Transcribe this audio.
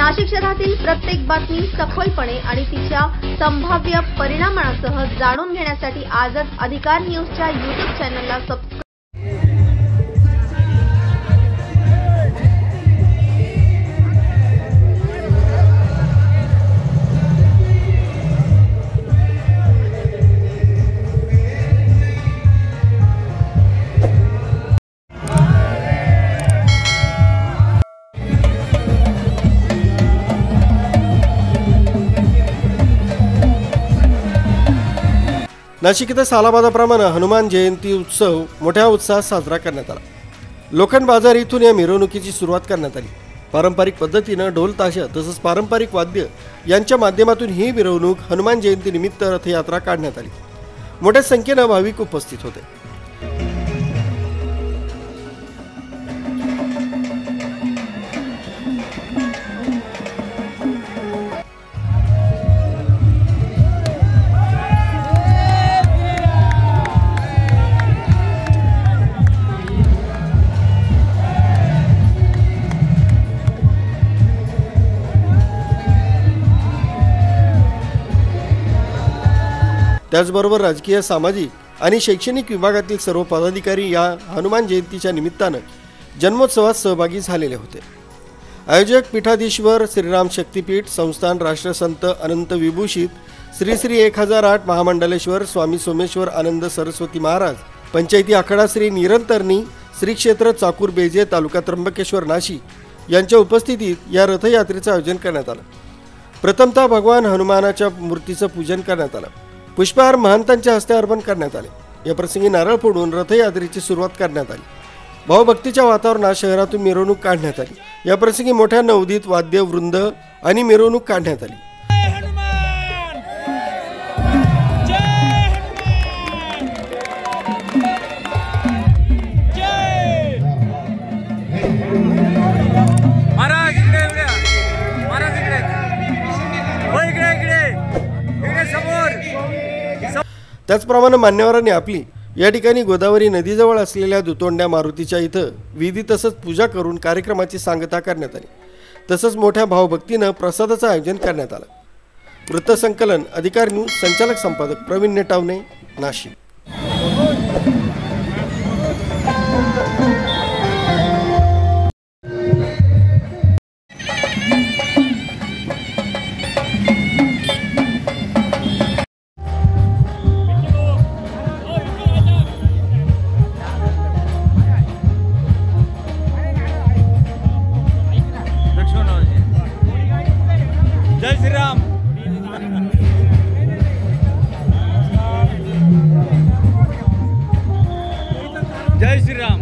नाशिक शहरातील प्रत्येक बातमी सखोलपणे आणि तिच्या संभाव्य परिणामांसह जाणून घेण्यासाठी आजच अधिकार न्यूजच्या YouTube चॅनलला सबस्क्राइब नाशिक इथं सालाबादाप्रमाणे हनुमान जयंती उत्सव मोठ्या उत्साहात साजरा करण्यात आला। लोखंड बाजार इथून या मिरवणुकीची सुरुवात करण्यात आली। पारंपरिक पद्धतीने ढोल ताशा तसंच पारंपरिक वाद्य यांच्या माध्यमातून ही मिरवणूक हनुमान जयंती निमित्त रथयात्रा काढण्यात आली। मोठ्या संख्येने भाविक उपस्थित होते। त्याचबरोबर राजकीय, सामाजिक आणि शैक्षणिक विभागातील सर्व पदाधिकारी या हनुमान जयंतीच्या निमित्ताने जन्मोत्सवात सहभागी झालेले होते। आयोजक पीठाधीश्वर श्रीराम शक्तीपीठ संस्थान, राष्ट्रसंत अनंत विभूषित श्री श्री 1008 महामंडलेश्वर स्वामी सोमेश्वर आनंद सरस्वती महाराज, पंचायती आखाडा श्री निरंतरणी, श्री क्षेत्र चाकूर बेजे, तालुका त्र्यंबकेश्वर नाशिक यांच्या उपस्थितीत या रथयात्रेचे आयोजन करण्यात आले। प्रथमतः भगवान हनुमानाच्या मूर्तीचे पूजन करण्यात आले। पुष्पहार महंतांच्या हस्ते अर्पण करण्यात आले। या प्रसंगी नारळ फोडून रथयात्रेची सुरुवात करण्यात आली। भावभक्तीच्या वातावरणात शहरातून मिरवणूक काढण्यात आली। या प्रसंगी मोठ्या नवदीत वाद्य वृंद आणि मिरवणूक काढण्यात आली। त्याचप्रमाणे मान्यवरांनी आपली या ठिकाणी गोदावरी नदीजवळ असलेल्या दुतोंड्या मारुतीच्या इथं विधी तसंच पूजा करून कार्यक्रमाची सांगता करण्यात आली। तसंच मोठ्या भावभक्तीने प्रसादाचं आयोजन करण्यात आलं। वृत्तसंकलन अधिकार न्यूज, संचालक संपादक प्रवीण नेटावणे, नाशिक। जय श्री राम। जय श्री राम।